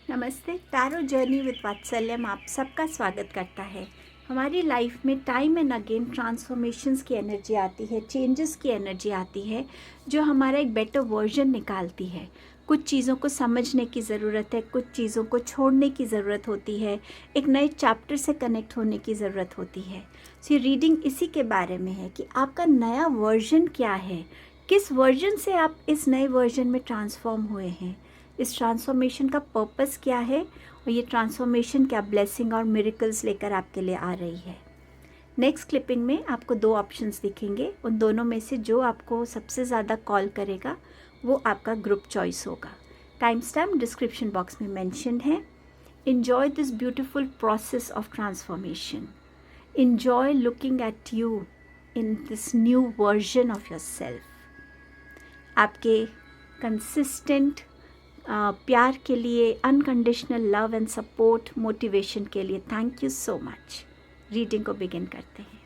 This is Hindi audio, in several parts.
नमस्ते। टैरो जर्नी विद वात्सल्यम आप सबका स्वागत करता है। हमारी लाइफ में टाइम एंड अगेन ट्रांसफॉर्मेशंस की एनर्जी आती है, चेंजेस की एनर्जी आती है जो हमारा एक बेटर वर्जन निकालती है। कुछ चीज़ों को समझने की ज़रूरत है, कुछ चीज़ों को छोड़ने की ज़रूरत होती है, एक नए चैप्टर से कनेक्ट होने की ज़रूरत होती है। सो ये रीडिंग इसी के बारे में है कि आपका नया वर्जन क्या है, किस वर्जन से आप इस नए वर्जन में ट्रांसफॉर्म हुए हैं, इस ट्रांसफॉर्मेशन का पर्पस क्या है और ये ट्रांसफॉर्मेशन क्या ब्लेसिंग और मिरेकल्स लेकर आपके लिए आ रही है। नेक्स्ट क्लिपिंग में आपको 2 ऑप्शंस दिखेंगे, उन दोनों में से जो आपको सबसे ज़्यादा कॉल करेगा वो आपका ग्रुप चॉइस होगा। टाइम स्टैम्प डिस्क्रिप्शन बॉक्स में मेंशन्ड है। Enjoy this beautiful process of transformation. Enjoy looking at you in this new version of your self. आपके कंसिस्टेंट प्यार के लिए, unconditional love and support, motivation के लिए thank you so much. Reading को बिगिन करते हैं।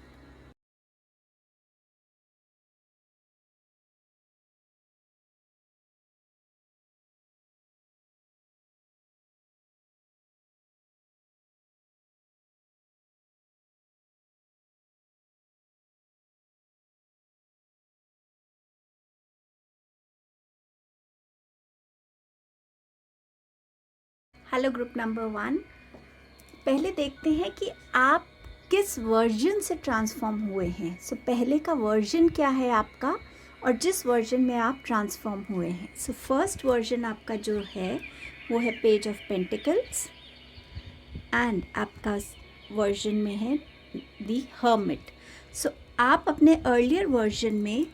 Hello group number 1। पहले देखते हैं कि आप किस वर्जन से ट्रांसफॉर्म हुए हैं। सो पहले का वर्जन क्या है आपका और जिस वर्जन में आप ट्रांसफॉर्म हुए हैं। सो फर्स्ट वर्जन आपका जो है वो है पेज ऑफ पेंटिकल्स एंड आपका वर्जन में है दी हर्मिट। सो आप अपने अर्लियर वर्जन में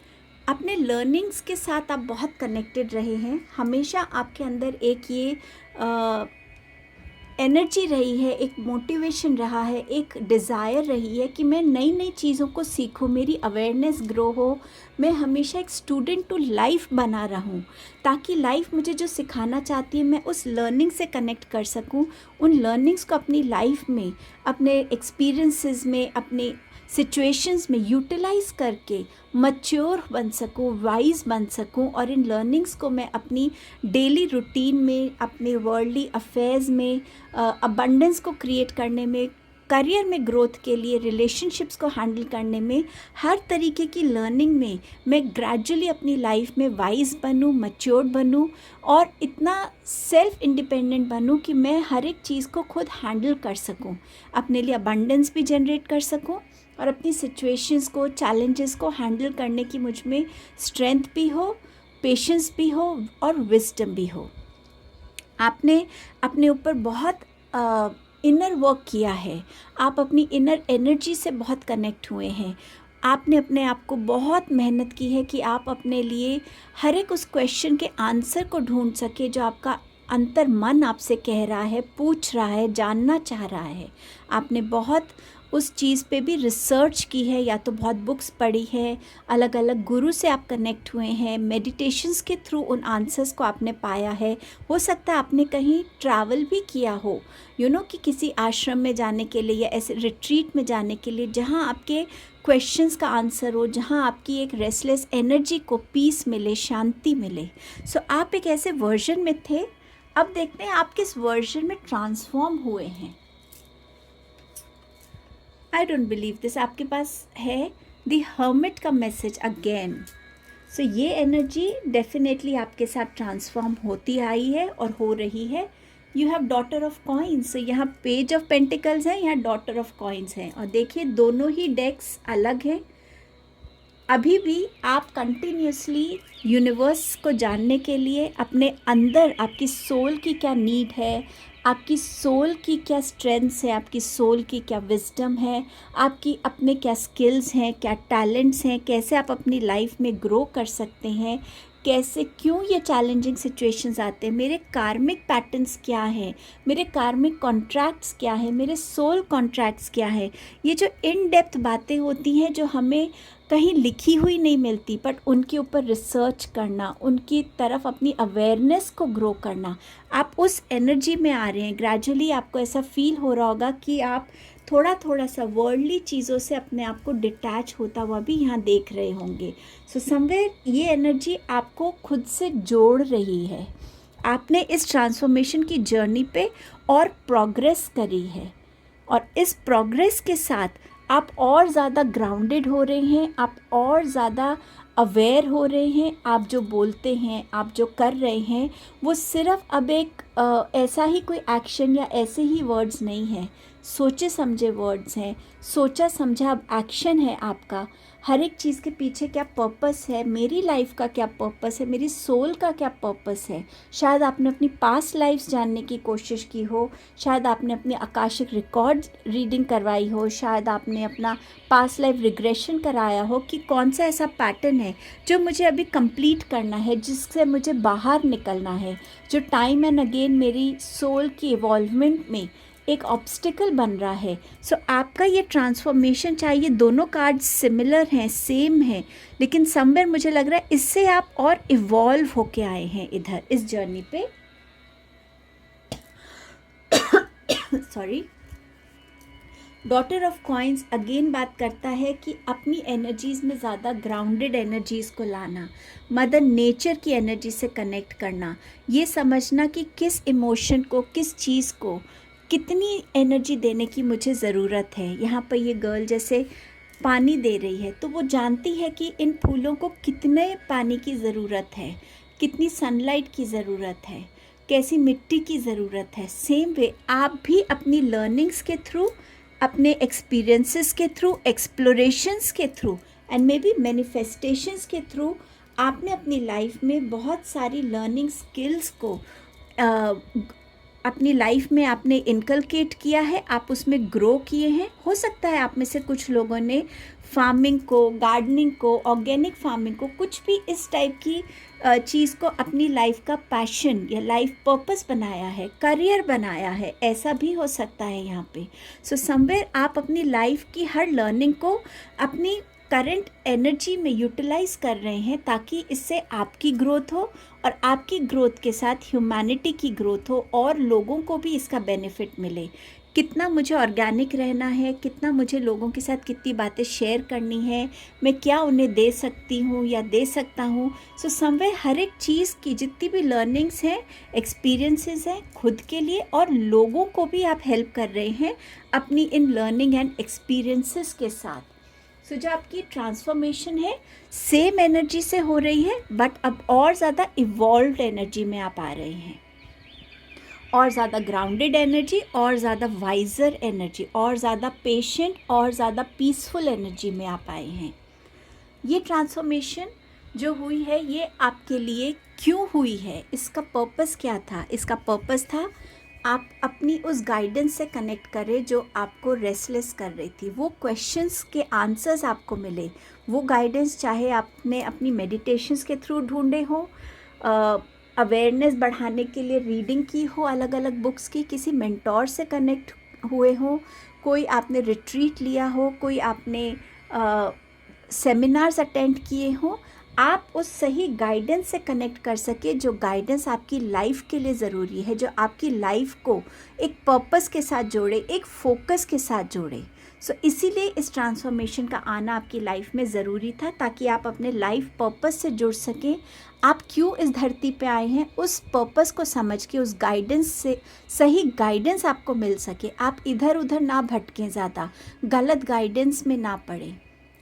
अपने लर्निंग्स के साथ आप बहुत कनेक्टेड रहे हैं। हमेशा आपके अंदर एक ये एनर्जी रही है, एक मोटिवेशन रहा है, एक डिज़ायर रही है कि मैं नई नई चीज़ों को सीखूं, मेरी अवेयरनेस ग्रो हो। मैं हमेशा एक स्टूडेंट टू लाइफ बना रहूं ताकि लाइफ मुझे जो सिखाना चाहती है मैं उस लर्निंग से कनेक्ट कर सकूं, उन लर्निंग्स को अपनी लाइफ में, अपने एक्सपीरियंसेस में, अपने सिचुएशंस में यूटिलाइज़ करके मैच्योर बन सकूं, वाइज बन सकूं और इन लर्निंग्स को मैं अपनी डेली रूटीन में, अपने वर्ल्डली अफेयर्स में, अबंडेंस को क्रिएट करने में, करियर में ग्रोथ के लिए, रिलेशनशिप्स को हैंडल करने में, हर तरीके की लर्निंग में मैं ग्रेजुअली अपनी लाइफ में वाइज बनूं, मैच्योर बनूं और इतना सेल्फ इंडिपेंडेंट बनूं कि मैं हर एक चीज़ को खुद हैंडल कर सकूं, अपने लिए अबंडेंस भी जनरेट कर सकूं और अपनी सिचुएशंस को, चैलेंजेस को हैंडल करने की मुझ में स्ट्रेंथ भी हो, पेशेंस भी हो और विजडम भी हो। आपने अपने ऊपर बहुत इनर वर्क किया है, आप अपनी इनर एनर्जी से बहुत कनेक्ट हुए हैं। आपने अपने आप को बहुत मेहनत की है कि आप अपने लिए हर एक उस क्वेश्चन के आंसर को ढूंढ सके जो आपका अंतर मन आपसे कह रहा है, पूछ रहा है, जानना चाह रहा है। आपने बहुत उस चीज़ पे भी रिसर्च की है, या तो बहुत बुक्स पढ़ी है, अलग अलग गुरु से आप कनेक्ट हुए हैं, मेडिटेशंस के थ्रू उन आंसर्स को आपने पाया है। हो सकता है आपने कहीं ट्रैवल भी किया हो, कि किसी आश्रम में जाने के लिए या ऐसे रिट्रीट में जाने के लिए जहाँ आपके क्वेश्चंस का आंसर हो, जहाँ आपकी एक रेस्टलेस एनर्जी को पीस मिले, शांति मिले। सो आप एक ऐसे वर्जन में थे। अब देखते हैं आप किस वर्जन में ट्रांसफॉर्म हुए हैं। I don't believe this. आपके पास है द हर्मिट का मैसेज अगेन। सो ये एनर्जी डेफिनेटली आपके साथ ट्रांसफॉर्म होती आई है और हो रही है। You have daughter of coins. So यहाँ पेज ऑफ पेंटिकल्स है, यहाँ डॉटर ऑफ कॉइन्स है और देखिए दोनों ही डेक्स अलग हैं। अभी भी आप कंटिन्यूसली यूनिवर्स को जानने के लिए अपने अंदर आपकी सोल की क्या नीड है, आपकी सोल की क्या स्ट्रेंथ्स है, आपकी सोल की क्या विजडम है, आपकी अपने क्या स्किल्स हैं, क्या टैलेंट्स हैं, कैसे आप अपनी लाइफ में ग्रो कर सकते हैं, कैसे, क्यों ये चैलेंजिंग सिचुएशंस आते हैं, मेरे कार्मिक पैटर्न्स क्या हैं, मेरे कार्मिक कॉन्ट्रैक्ट्स क्या है, मेरे सोल कॉन्ट्रैक्ट्स क्या है। ये जो इन डेप्थ बातें होती हैं जो हमें कहीं लिखी हुई नहीं मिलती, बट उनके ऊपर रिसर्च करना, उनकी तरफ अपनी अवेयरनेस को ग्रो करना, आप उस एनर्जी में आ रहे हैं। ग्रेजुअली आपको ऐसा फील हो रहा होगा कि आप थोड़ा थोड़ा सा वर्ल्डली चीज़ों से अपने आप को डिटैच होता हुआ भी यहाँ देख रहे होंगे। सो समवेयर ये एनर्जी आपको खुद से जोड़ रही है। आपने इस ट्रांसफॉर्मेशन की जर्नी पे और प्रोग्रेस करी है, और इस प्रोग्रेस के साथ आप और ज़्यादा ग्राउंडेड हो रहे हैं, आप और ज़्यादा अवेयर हो रहे हैं। आप जो बोलते हैं, आप जो कर रहे हैं, वो सिर्फ अब एक ऐसा ही कोई एक्शन या ऐसे ही वर्ड्स नहीं हैं, सोचे समझे वर्ड्स हैं, सोचा समझा अब एक्शन है आपका। हर एक चीज़ के पीछे क्या पर्पस है, मेरी लाइफ का क्या पर्पस है, मेरी सोल का क्या पर्पस है। शायद आपने अपनी पास्ट लाइफ्स जानने की कोशिश की हो, शायद आपने अपने आकाशिक रिकॉर्ड रीडिंग करवाई हो, शायद आपने अपना पास्ट लाइफ रिग्रेशन कराया हो कि कौन सा ऐसा पैटर्न है जो मुझे अभी कंप्लीट करना है, जिससे मुझे बाहर निकलना है, जो टाइम एंड अगेन मेरी सोल की इवॉल्वमेंट में एक ऑब्स्टिकल बन रहा है। सो आपका ये ट्रांसफॉर्मेशन, चाहे ये दोनों कार्ड्स सिमिलर हैं, सेम हैं, लेकिन समवेयर मुझे लग रहा है इससे आप और इवॉल्व होके आए हैं इधर इस जर्नी पे। Sorry. Daughter of coins again बात करता है कि अपनी एनर्जीज़ में ज़्यादा ग्राउंडेड एनर्जीज़ को लाना, मदर नेचर की एनर्जी से कनेक्ट करना, ये समझना कि किस इमोशन को, किस चीज़ को कितनी एनर्जी देने की मुझे ज़रूरत है। यहाँ पर ये गर्ल जैसे पानी दे रही है, तो वो जानती है कि इन फूलों को कितने पानी की ज़रूरत है, कितनी सनलाइट की ज़रूरत है, कैसी मिट्टी की ज़रूरत है। सेम वे आप भी अपनी लर्निंग्स के थ्रू, अपने एक्सपीरियंसेस के थ्रू, एक्सप्लोरेशंस के through and may be manifestations के थ्रू आपने अपनी लाइफ में बहुत सारी लर्निंग स्किल्स को अपनी लाइफ में आपने इनकलकेट किया है, आप उसमें ग्रो किए हैं। हो सकता है आप में से कुछ लोगों ने फार्मिंग को, गार्डनिंग को, ऑर्गेनिक फार्मिंग को, कुछ भी इस टाइप की चीज़ को अपनी लाइफ का पैशन या लाइफ पर्पस बनाया है, करियर बनाया है, ऐसा भी हो सकता है यहाँ पे। सो समवेयर आप अपनी लाइफ की हर लर्निंग को अपनी करंट एनर्जी में यूटिलाइज कर रहे हैं, ताकि इससे आपकी ग्रोथ हो और आपकी ग्रोथ के साथ ह्यूमैनिटी की ग्रोथ हो और लोगों को भी इसका बेनिफिट मिले। कितना मुझे ऑर्गेनिक रहना है, कितना मुझे लोगों के साथ कितनी बातें शेयर करनी है, मैं क्या उन्हें दे सकती हूँ या दे सकता हूँ। सो समवेयर हर एक चीज़ की जितनी भी लर्निंग्स हैं, एक्सपीरियंसेस हैं, खुद के लिए और लोगों को भी आप हेल्प कर रहे हैं अपनी इन लर्निंग एंड एक्सपीरियंसेस के साथ। सो जो आपकी ट्रांसफॉर्मेशन है सेम एनर्जी से हो रही है, बट अब और ज़्यादा इवॉल्व्ड एनर्जी में आप आ रहे हैं, और ज़्यादा ग्राउंडेड एनर्जी, और ज़्यादा वाइजर एनर्जी, और ज़्यादा पेशेंट और ज़्यादा पीसफुल एनर्जी में आप आए हैं। ये ट्रांसफॉर्मेशन जो हुई है ये आपके लिए क्यों हुई है, इसका पर्पस क्या था? इसका पर्पस था आप अपनी उस गाइडेंस से कनेक्ट करें जो आपको रेस्टलेस कर रही थी, वो क्वेश्चंस के आंसर्स आपको मिले, वो गाइडेंस चाहे आपने अपनी मेडिटेशंस के थ्रू ढूंढे हो, अवेयरनेस बढ़ाने के लिए रीडिंग की हो अलग अलग बुक्स की, किसी मेंटोर से कनेक्ट हुए हो, कोई आपने रिट्रीट लिया हो, कोई आपने सेमिनार्स अटेंड किए हो, आप उस सही गाइडेंस से कनेक्ट कर सके जो गाइडेंस आपकी लाइफ के लिए ज़रूरी है, जो आपकी लाइफ को एक पर्पस के साथ जोड़े, एक फोकस के साथ जोड़े। सो इसीलिए इस ट्रांसफॉर्मेशन का आना आपकी लाइफ में ज़रूरी था, ताकि आप अपने लाइफ पर्पस से जुड़ सकें। आप क्यों इस धरती पे आए हैं उस पर्पस को समझ के, उस गाइडेंस से सही गाइडेंस आपको मिल सके, आप इधर उधर ना भटकें, ज़्यादा गलत गाइडेंस में ना पड़े,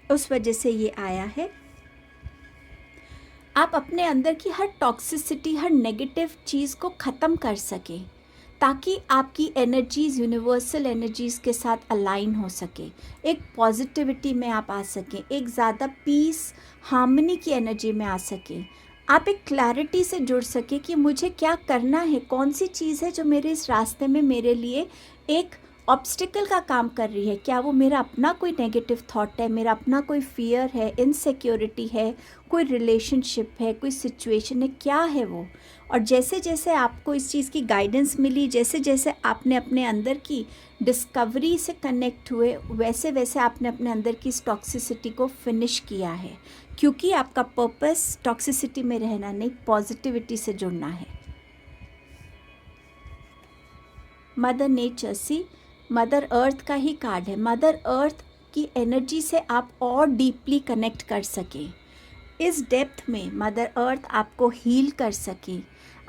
उस वजह से ये आया है। आप अपने अंदर की हर टॉक्सिसिटी, हर नेगेटिव चीज़ को ख़त्म कर सकें, ताकि आपकी एनर्जीज़ यूनिवर्सल एनर्जीज़ के साथ अलाइन हो सके, एक पॉजिटिविटी में आप आ सकें, एक ज़्यादा पीस, हार्मनी की एनर्जी में आ सकें, आप एक क्लैरिटी से जुड़ सके कि मुझे क्या करना है, कौन सी चीज़ है जो मेरे इस रास्ते में मेरे लिए एक ऑब्स्टिकल का काम कर रही है। क्या वो मेरा अपना कोई नेगेटिव थॉट है, मेरा अपना कोई फियर है, इनसिक्योरिटी है, कोई रिलेशनशिप है, कोई सिचुएशन है, क्या है वो। और जैसे जैसे आपको इस चीज़ की गाइडेंस मिली, जैसे जैसे आपने अपने अंदर की डिस्कवरी से कनेक्ट हुए, वैसे वैसे आपने अपने अंदर की इस टॉक्सिसिटी को फिनिश किया है, क्योंकि आपका पर्पस टॉक्सिसिटी में रहना नहीं, पॉजिटिविटी से जुड़ना है। मदर नेचर, सी मदर अर्थ का ही कार्ड है। मदर अर्थ की एनर्जी से आप और डीपली कनेक्ट कर सकें, इस डेप्थ में मदर अर्थ आपको हील कर सके,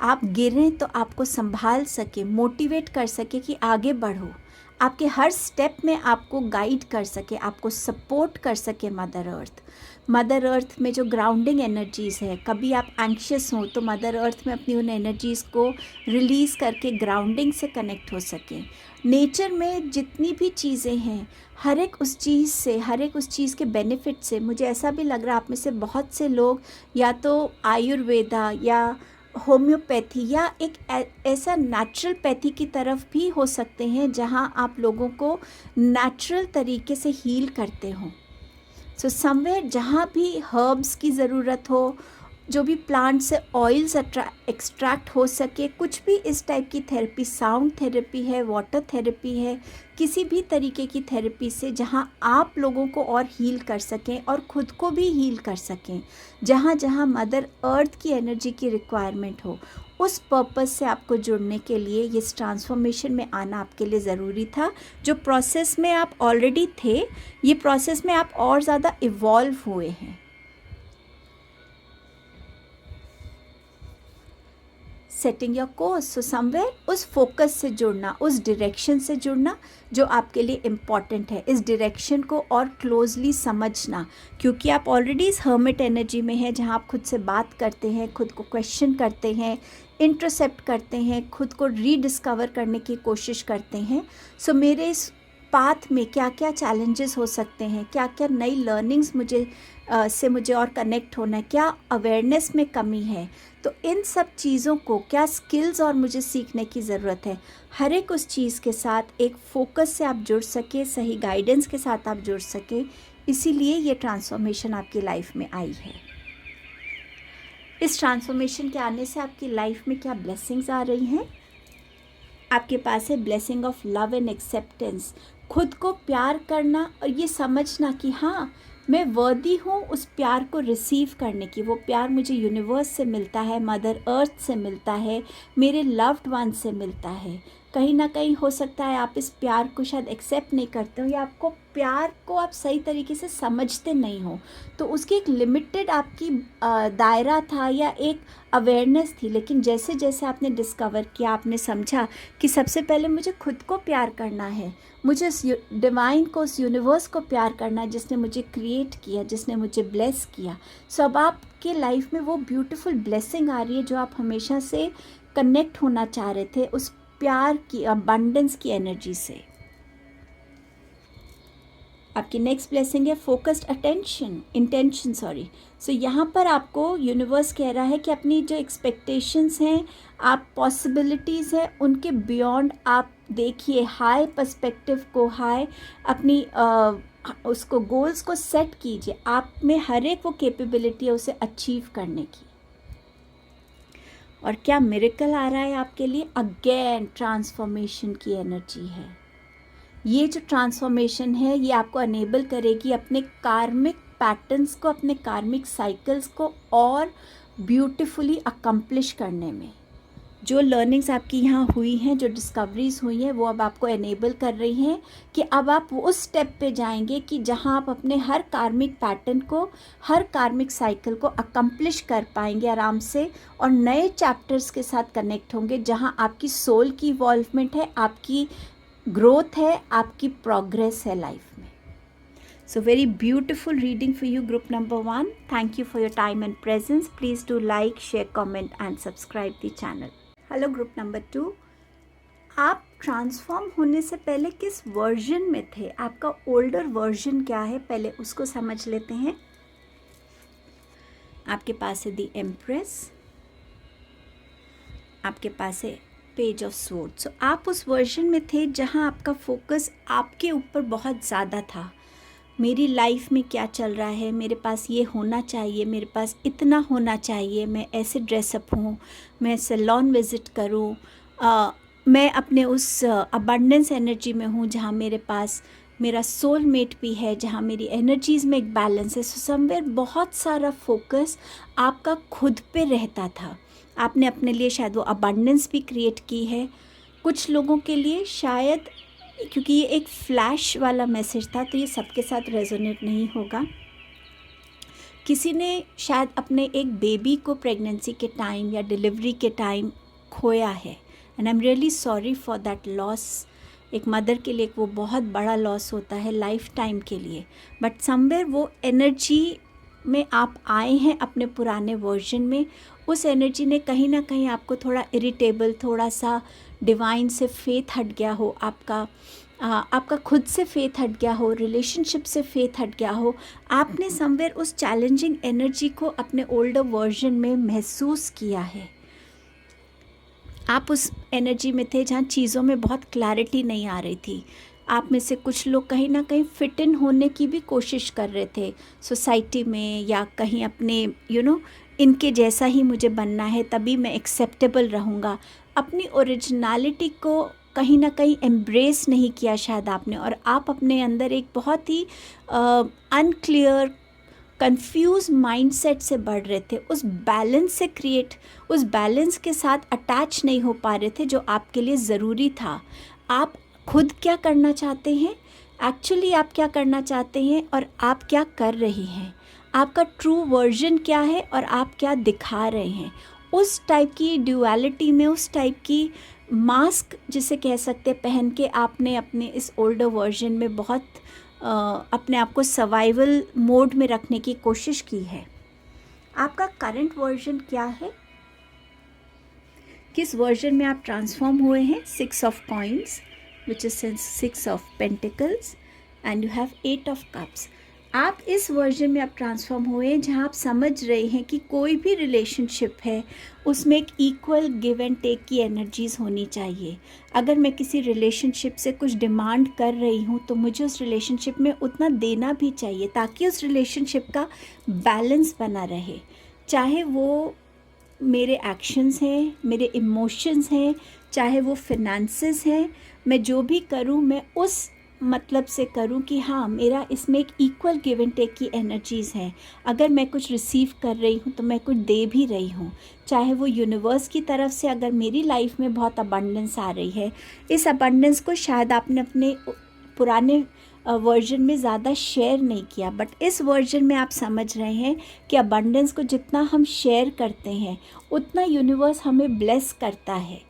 आप गिरें तो आपको संभाल सके, मोटिवेट कर सके कि आगे बढ़ो, आपके हर स्टेप में आपको गाइड कर सके, आपको सपोर्ट कर सके मदर अर्थ। मदर अर्थ में जो ग्राउंडिंग एनर्जीज़ है, कभी आप एंक्शियस हो तो मदर अर्थ में अपनी उन एनर्जीज़ को रिलीज़ करके ग्राउंडिंग से कनेक्ट हो सके। नेचर में जितनी भी चीज़ें हैं, हर एक उस चीज़ से, हर एक उस चीज़ के बेनिफिट से, मुझे ऐसा भी लग रहा है आप में से बहुत से लोग या तो आयुर्वेदा या होम्योपैथी या एक ऐसा नेचुरल पैथी की तरफ भी हो सकते हैं जहां आप लोगों को नेचुरल तरीके से हील करते हो। सो समवेयर जहाँ भी हर्ब्स की ज़रूरत हो, जो भी प्लांट से ऑयल्स एक्सट्रैक्ट हो सके, कुछ भी इस टाइप की थेरेपी, साउंड थेरेपी है, वाटर थेरेपी है, किसी भी तरीके की थेरेपी से जहाँ आप लोगों को और हील कर सकें और ख़ुद को भी हील कर सकें, जहाँ जहाँ मदर अर्थ की एनर्जी की रिक्वायरमेंट हो, उस पर्पस से आपको जुड़ने के लिए ये ट्रांसफॉर्मेशन में आना आपके लिए ज़रूरी था। जो प्रोसेस में आप ऑलरेडी थे, ये प्रोसेस में आप और ज़्यादा इवॉल्व हुए हैं। Setting your course, so somewhere उस फोकस से जुड़ना, उस डायरेक्शन से जुड़ना जो आपके लिए इम्पॉर्टेंट है, इस डायरेक्शन को और क्लोजली समझना, क्योंकि आप ऑलरेडी इस हर्मिट एनर्जी में हैं जहाँ आप खुद से बात करते हैं, खुद को क्वेश्चन करते हैं, इंटरसेप्ट करते हैं, खुद को रीडिस्कवर करने की कोशिश करते हैं। सो मेरे इस पाथ में क्या क्या चैलेंजेस हो सकते हैं, क्या क्या नई लर्निंग्स मुझे और कनेक्ट होना है, क्या अवेयरनेस में कमी है, तो इन सब चीज़ों को क्या स्किल्स और मुझे सीखने की ज़रूरत है, हर एक उस चीज़ के साथ एक फोकस से आप जुड़ सके, सही गाइडेंस के साथ आप जुड़ सके, इसीलिए ये ट्रांसफॉर्मेशन आपकी लाइफ में आई है। इस ट्रांसफॉर्मेशन के आने से आपकी लाइफ में क्या ब्लेसिंग्स आ रही हैं? आपके पास है blessing of love and acceptance, खुद को प्यार करना और ये समझना कि हाँ, मैं वर्दी हूँ उस प्यार को रिसीव करने की। वो प्यार मुझे यूनिवर्स से मिलता है, मदर अर्थ से मिलता है, मेरे लव्ड वन से मिलता है। कहीं ना कहीं हो सकता है आप इस प्यार को शायद एक्सेप्ट नहीं करते हो, या आपको प्यार को आप सही तरीके से समझते नहीं हो, तो उसकी एक लिमिटेड आपकी दायरा था या एक अवेयरनेस थी। लेकिन जैसे जैसे आपने डिस्कवर किया, आपने समझा कि सबसे पहले मुझे खुद को प्यार करना है, मुझे उस डिवाइन को, उस यूनिवर्स को प्यार करना है जिसने मुझे क्रिएट किया, जिसने मुझे ब्लेस किया। सो अब आपके लाइफ में वो ब्यूटीफुल ब्लेसिंग आ रही है जो आप हमेशा से कनेक्ट होना चाह रहे थे, उस प्यार की, अबंडेंस की एनर्जी से। आपकी नेक्स्ट ब्लेसिंग है फोकस्ड इंटेंशन। सो यहाँ पर आपको यूनिवर्स कह रहा है कि अपनी जो एक्सपेक्टेशंस हैं, आप पॉसिबिलिटीज़ हैं, उनके बियॉन्ड आप देखिए, हाई पर्सपेक्टिव को, हाई अपनी उसको गोल्स को सेट कीजिए। आप में हर एक वो कैपेबिलिटी है उसे अचीव करने की। और क्या मिरेकल आ रहा है आपके लिए? अगेन ट्रांसफॉर्मेशन की एनर्जी है। ये जो ट्रांसफॉर्मेशन है ये आपको अनेबल करेगी अपने कार्मिक पैटर्न्स को, अपने कार्मिक साइकिल्स को और ब्यूटीफुली अकम्प्लिश करने में। जो लर्निंग्स आपकी यहाँ हुई हैं, जो डिस्कवरीज हुई हैं, वो अब आपको एनेबल कर रही हैं कि अब आप उस स्टेप पे जाएंगे कि जहाँ आप अपने हर कार्मिक पैटर्न को, हर कार्मिक साइकिल को अकम्प्लिश कर पाएंगे आराम से, और नए चैप्टर्स के साथ कनेक्ट होंगे जहाँ आपकी सोल की इवॉल्वमेंट है, आपकी ग्रोथ है, आपकी प्रोग्रेस है लाइफ में। So very beautiful reading for you, group number 1. Thank you for your time and presence. Please do like, share, comment and subscribe the channel. Hello group number 2. आप ट्रांसफॉर्म होने से पहले किस वर्जन में थे? आपका ओल्डर वर्जन क्या है, पहले उसको समझ लेते हैं। आपके पास है द एम्प्रेस, आपके पास है पेज ऑफ स्वॉर्ड। सो आप उस वर्जन में थे जहां आपका फोकस आपके ऊपर बहुत ज़्यादा था। मेरी लाइफ में क्या चल रहा है, मेरे पास ये होना चाहिए, मेरे पास इतना होना चाहिए, मैं ऐसे ड्रेसअप हूँ, मैं सैलून विज़िट करूँ, मैं अपने उस अबंडेंस एनर्जी में हूँ जहाँ मेरे पास मेरा सोलमेट भी है, जहाँ मेरी एनर्जीज़ में एक बैलेंस है। सो समवेयर बहुत सारा फोकस आपका खुद पे रहता था। आपने अपने लिए शायद वो अबंडेंस भी क्रिएट की है। कुछ लोगों के लिए शायद, क्योंकि ये एक फ्लैश वाला मैसेज था तो ये सबके साथ रेजोनेट नहीं होगा, किसी ने शायद अपने एक बेबी को प्रेगनेंसी के टाइम या डिलीवरी के टाइम खोया है, and I am really sorry for that loss. एक मदर के लिए वो बहुत बड़ा लॉस होता है लाइफ टाइम के लिए, बट समवेयर वो एनर्जी में आप आए हैं अपने पुराने वर्जन में। उस एनर्जी ने कहीं ना कहीं आपको थोड़ा इरिटेबल, थोड़ा सा डिवाइन से फेथ हट गया हो, आपका खुद से फेथ हट गया हो, रिलेशनशिप से फेथ हट गया हो। आपने समवेयर उस चैलेंजिंग एनर्जी को अपने ओल्डर वर्जन में महसूस किया है। आप उस एनर्जी में थे जहाँ चीज़ों में बहुत क्लैरिटी नहीं आ रही थी। आप में से कुछ लोग कहीं ना कहीं फिट इन होने की भी कोशिश कर रहे थे सोसाइटी में, या कहीं अपने इनके जैसा ही मुझे बनना है तभी मैं एक्सेप्टेबल रहूँगा। अपनी ओरिजिनलिटी को कहीं ना कहीं एम्ब्रेस नहीं किया शायद आपने, और आप अपने अंदर एक बहुत ही अनक्लियर, कंफ्यूज माइंडसेट से बढ़ रहे थे। उस बैलेंस के साथ अटैच नहीं हो पा रहे थे जो आपके लिए ज़रूरी था। आप खुद क्या करना चाहते हैं, एक्चुअली आप क्या करना चाहते हैं, और आप क्या कर रही हैं, आपका ट्रू वर्जन क्या है और आप क्या दिखा रहे हैं। उस टाइप की ड्यूअलिटी में, उस टाइप की मास्क जिसे कह सकते पहन के आपने अपने इस ओल्डर वर्जन में बहुत अपने आप को सर्वाइवल मोड में रखने की कोशिश की है। आपका करंट वर्जन क्या है, किस वर्जन में आप ट्रांसफॉर्म हुए हैं? 6 of coins, which is 6 of pentacles, and you have 8 of cups. आप इस वर्जन में आप ट्रांसफॉर्म हुए हैं जहाँ आप समझ रहे हैं कि कोई भी रिलेशनशिप है उसमें एक इक्वल गिव एंड टेक की एनर्जीज़ होनी चाहिए। अगर मैं किसी रिलेशनशिप से कुछ डिमांड कर रही हूँ तो मुझे उस रिलेशनशिप में उतना देना भी चाहिए ताकि उस रिलेशनशिप का बैलेंस बना रहे। चाहे वो मेरे एक्शंस हैं, मेरे इमोशंस हैं, चाहे वो फिनेंसेस हैं, मैं जो भी करूँ मैं उस मतलब से करूं कि हाँ मेरा इसमें एक इक्वल गिव एंड टेक की एनर्जीज़ हैं। अगर मैं कुछ रिसीव कर रही हूँ तो मैं कुछ दे भी रही हूँ, चाहे वो यूनिवर्स की तरफ से अगर मेरी लाइफ में बहुत अबंडेंस आ रही है। इस अबंडेंस को शायद आपने अपने पुराने वर्जन में ज़्यादा शेयर नहीं किया, बट इस वर्जन में आप समझ रहे हैं कि अबंडेंस को जितना हम शेयर करते हैं उतना यूनिवर्स हमें ब्लेस करता है।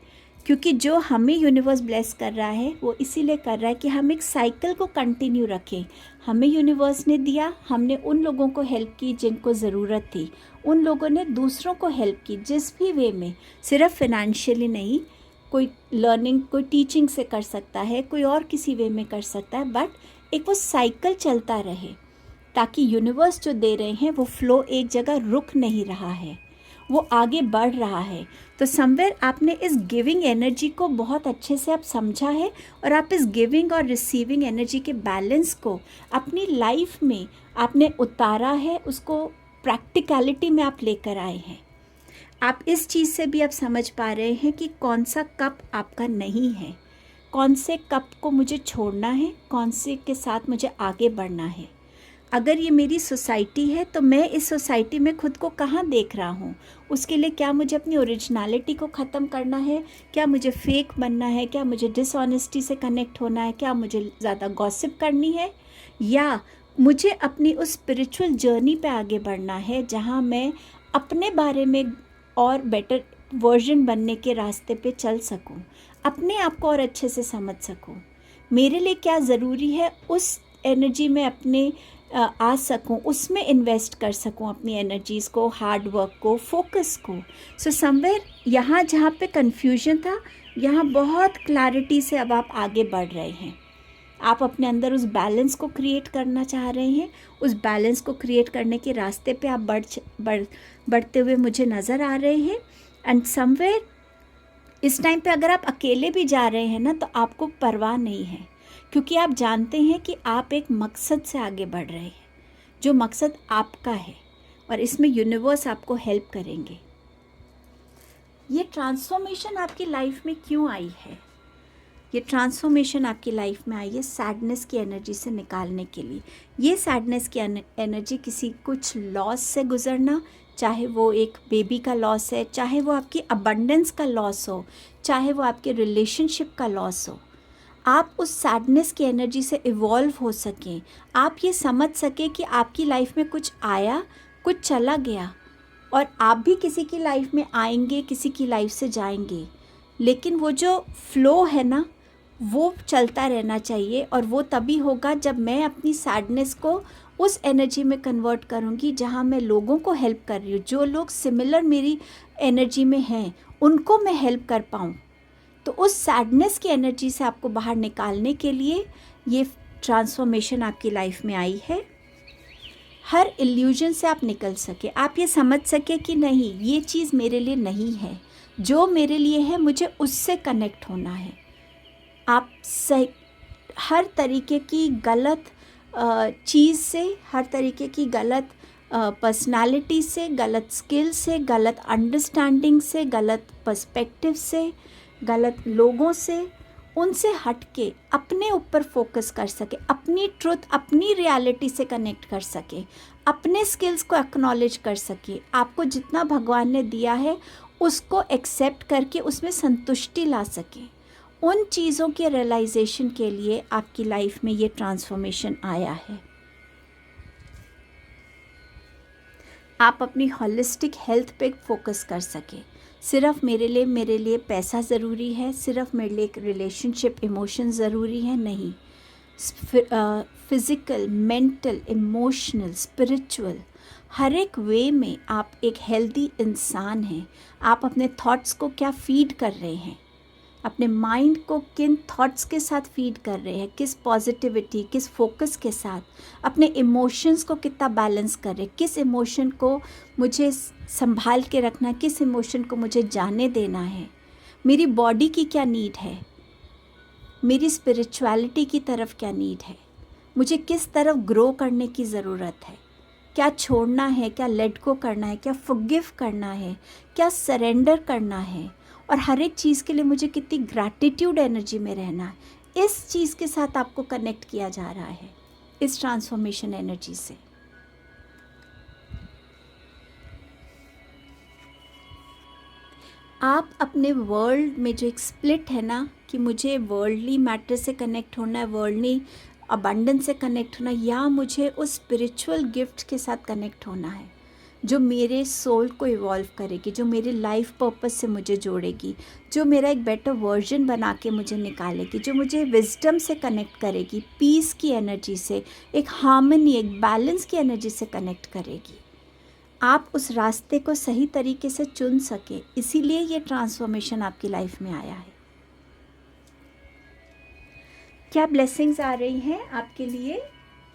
क्योंकि जो हमें यूनिवर्स ब्लेस कर रहा है वो इसीलिए कर रहा है कि हम एक साइकिल को कंटिन्यू रखें। हमें यूनिवर्स ने दिया, हमने उन लोगों को हेल्प की जिनको ज़रूरत थी, उन लोगों ने दूसरों को हेल्प की जिस भी वे में, सिर्फ फिनेंशियली नहीं, कोई लर्निंग, कोई टीचिंग से कर सकता है, कोई और किसी वे में कर सकता है, बट एक वो साइकिल चलता रहे ताकि यूनिवर्स जो दे रहे हैं वो फ्लो एक जगह रुक नहीं रहा है, वो आगे बढ़ रहा है। तो समवेयर आपने इस गिविंग एनर्जी को बहुत अच्छे से आप समझा है और आप इस गिविंग और रिसीविंग एनर्जी के बैलेंस को अपनी लाइफ में आपने उतारा है, उसको प्रैक्टिकलिटी में आप लेकर आए हैं। आप इस चीज़ से भी आप समझ पा रहे हैं कि कौन सा कप आपका नहीं है, कौन से कप को मुझे छोड़ना है, कौन से के साथ मुझे आगे बढ़ना है। अगर ये मेरी सोसाइटी है तो मैं इस सोसाइटी में खुद को कहाँ देख रहा हूँ, उसके लिए क्या मुझे अपनी ओरिजिनलिटी को ख़त्म करना है, क्या मुझे फेक बनना है, क्या मुझे डिसऑनेस्टी से कनेक्ट होना है, क्या मुझे ज़्यादा गॉसिप करनी है, या मुझे अपनी उस स्पिरिचुअल जर्नी पे आगे बढ़ना है जहाँ मैं अपने बारे में और बेटर वर्जन बनने के रास्ते पे चल सकूँ, अपने आप को और अच्छे से समझ सकूँ, मेरे लिए क्या ज़रूरी है उस एनर्जी में अपने आ सकूं, उसमें इन्वेस्ट कर सकूं अपनी एनर्जीज़ को, हार्ड वर्क को, फोकस को। सो समवेयर यहाँ जहाँ पे कन्फ्यूजन था यहाँ बहुत क्लैरिटी से अब आप आगे बढ़ रहे हैं। आप अपने अंदर उस बैलेंस को क्रिएट करना चाह रहे हैं, उस बैलेंस को क्रिएट करने के रास्ते पे आप बढ़ते हुए मुझे नज़र आ रहे हैं। एंड समवेयर इस टाइम पे अगर आप अकेले भी जा रहे हैं ना तो आपको परवाह नहीं है, क्योंकि आप जानते हैं कि आप एक मकसद से आगे बढ़ रहे हैं, जो मकसद आपका है, और इसमें यूनिवर्स आपको हेल्प करेंगे। ये ट्रांसफॉर्मेशन आपकी लाइफ में क्यों आई है? ये ट्रांसफॉर्मेशन आपकी लाइफ में आई है सैडनेस की एनर्जी से निकालने के लिए। ये सैडनेस की एनर्जी किसी कुछ लॉस से गुजरना, चाहे वो एक बेबी का लॉस है, चाहे वो आपकी अबंडेंस का लॉस हो, चाहे वो आपके रिलेशनशिप का लॉस हो, आप उस सैडनेस की एनर्जी से इवॉल्व हो सकें, आप ये समझ सकें कि आपकी लाइफ में कुछ आया, कुछ चला गया, और आप भी किसी की लाइफ में आएंगे, किसी की लाइफ से जाएंगे, लेकिन वो जो फ्लो है ना, वो चलता रहना चाहिए। और वो तभी होगा जब मैं अपनी सैडनेस को उस एनर्जी में कन्वर्ट करूँगी जहाँ मैं लोगों को हेल्प कर रही हूँ। जो लोग सिमिलर मेरी एनर्जी में हैं उनको मैं हेल्प कर पाऊँ। तो उस सैडनेस की एनर्जी से आपको बाहर निकालने के लिए ये ट्रांसफॉर्मेशन आपकी लाइफ में आई है। हर इल्यूजन से आप निकल सके, आप ये समझ सके कि नहीं, ये चीज़ मेरे लिए नहीं है, जो मेरे लिए है मुझे उससे कनेक्ट होना है। आप सही हर तरीके की गलत चीज़ से, हर तरीके की गलत पर्सनालिटी से, गलत स्किल से, गलत अंडरस्टैंडिंग से, गलत पर्सपेक्टिव से, गलत लोगों से, उनसे हट के अपने ऊपर फोकस कर सके, अपनी ट्रुथ, अपनी रियलिटी से कनेक्ट कर सके, अपने स्किल्स को एक्नॉलेज कर सके, आपको जितना भगवान ने दिया है उसको एक्सेप्ट करके उसमें संतुष्टि ला सके। उन चीज़ों के रियलाइजेशन के लिए आपकी लाइफ में ये ट्रांसफॉर्मेशन आया है। आप अपनी होलिस्टिक हेल्थ पे फोकस कर सके। सिर्फ मेरे लिए पैसा ज़रूरी है, सिर्फ मेरे लिए एक रिलेशनशिप, इमोशन ज़रूरी है, नहीं। फिज़िकल, मेंटल, इमोशनल, स्पिरिचुअल, हर एक वे में आप एक हेल्दी इंसान हैं। आप अपने थॉट्स को क्या फीड कर रहे हैं, अपने माइंड को किन थॉट्स के साथ फीड कर रहे हैं, किस पॉजिटिविटी, किस फोकस के साथ, अपने इमोशंस को कितना बैलेंस कर रहे हैं, किस इमोशन को मुझे संभाल के रखना है, किस इमोशन को मुझे जाने देना है, मेरी बॉडी की क्या नीड है, मेरी स्पिरिचुअलिटी की तरफ क्या नीड है, मुझे किस तरफ ग्रो करने की ज़रूरत है, क्या छोड़ना है, क्या लेट गो करना है, क्या फॉरगिव करना है, क्या सरेंडर करना है, और हर एक चीज़ के लिए मुझे कितनी ग्रैटिट्यूड एनर्जी में रहना है। इस चीज़ के साथ आपको कनेक्ट किया जा रहा है इस ट्रांसफॉर्मेशन एनर्जी से। आप अपने वर्ल्ड में जो एक स्प्लिट है ना, कि मुझे वर्ल्डली मैटर से कनेक्ट होना है, वर्ल्डली अबंडेंस से कनेक्ट होना है, या मुझे उस स्पिरिचुअल गिफ्ट के साथ कनेक्ट होना है जो मेरे सोल को इवॉल्व करेगी, जो मेरे लाइफ पर्पस से मुझे जोड़ेगी, जो मेरा एक बेटर वर्जन बना के मुझे निकालेगी, जो मुझे विजडम से कनेक्ट करेगी, पीस की एनर्जी से, एक हार्मनी, एक बैलेंस की एनर्जी से कनेक्ट करेगी। आप उस रास्ते को सही तरीके से चुन सके, इसीलिए ये ट्रांसफॉर्मेशन आपकी लाइफ में आया है। क्या ब्लेसिंग्स आ रही हैं आपके लिए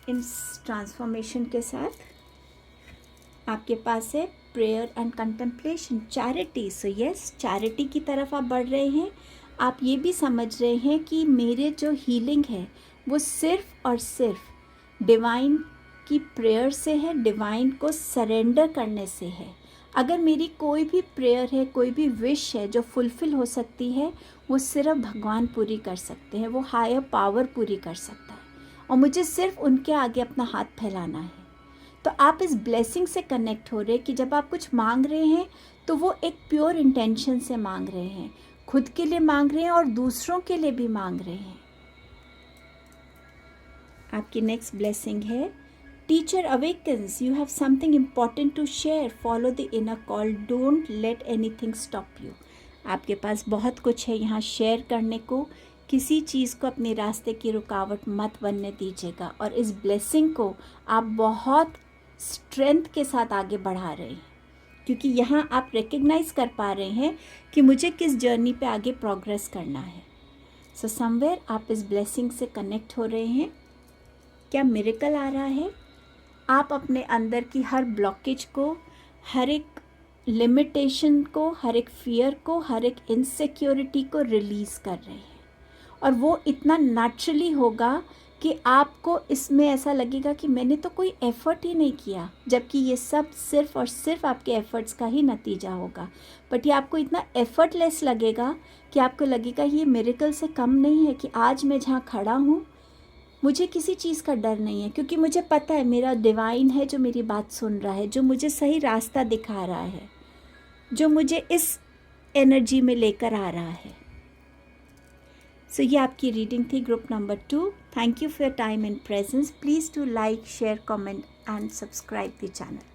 इस ट्रांसफॉर्मेशन के साथ? आपके पास है prayer and contemplation, charity. So yes, charity की तरफ आप बढ़ रहे हैं। आप ये भी समझ रहे हैं कि मेरे जो हीलिंग है वो सिर्फ और सिर्फ डिवाइन की प्रेयर से है, डिवाइन को सरेंडर करने से है। अगर मेरी कोई भी प्रेयर है, कोई भी विश है जो फुलफ़िल हो सकती है, वो सिर्फ भगवान पूरी कर सकते हैं, वो हायर पावर पूरी कर सकता है, और मुझे सिर्फ उनके आगे अपना हाथ फैलाना है। तो आप इस ब्लेसिंग से कनेक्ट हो रहे हैं कि जब आप कुछ मांग रहे हैं तो वो एक प्योर इंटेंशन से मांग रहे हैं, खुद के लिए मांग रहे हैं और दूसरों के लिए भी मांग रहे हैं। आपकी नेक्स्ट ब्लेसिंग है teacher awakens, you have something important to share, follow the inner call, don't let anything stop you. आपके पास बहुत कुछ है यहाँ शेयर करने को, किसी चीज़ को अपने रास्ते की रुकावट मत बनने दीजिएगा, और इस ब्लेसिंग को आप बहुत स्ट्रेंथ के साथ आगे बढ़ा रहे हैं, क्योंकि यहाँ आप रिकग्नाइज कर पा रहे हैं कि मुझे किस जर्नी पे आगे प्रोग्रेस करना है। सो समवेयर आप इस ब्लेसिंग से कनेक्ट हो रहे हैं। क्या मिरेकल आ रहा है? आप अपने अंदर की हर ब्लॉकेज को, हर एक लिमिटेशन को, हर एक फियर को, हर एक इनसिक्योरिटी को रिलीज़ कर रहे हैं, और वो इतना नेचुरली होगा कि आपको इसमें ऐसा लगेगा कि मैंने तो कोई एफ़र्ट ही नहीं किया, जबकि ये सब सिर्फ़ और सिर्फ आपके एफ़र्ट्स का ही नतीजा होगा। बट ये आपको इतना एफ़र्टलेस लगेगा कि आपको लगेगा ये मिरेकल से कम नहीं है, कि आज मैं जहाँ खड़ा हूँ मुझे किसी चीज़ का डर नहीं है, क्योंकि मुझे पता है मेरा डिवाइन है जो मेरी बात सुन रहा है, जो मुझे सही रास्ता दिखा रहा है, जो मुझे इस एनर्जी में लेकर आ रहा है। सो ये आपकी रीडिंग थी group number 2। Thank you for your time and presence. Please to like, share, comment and subscribe the channel.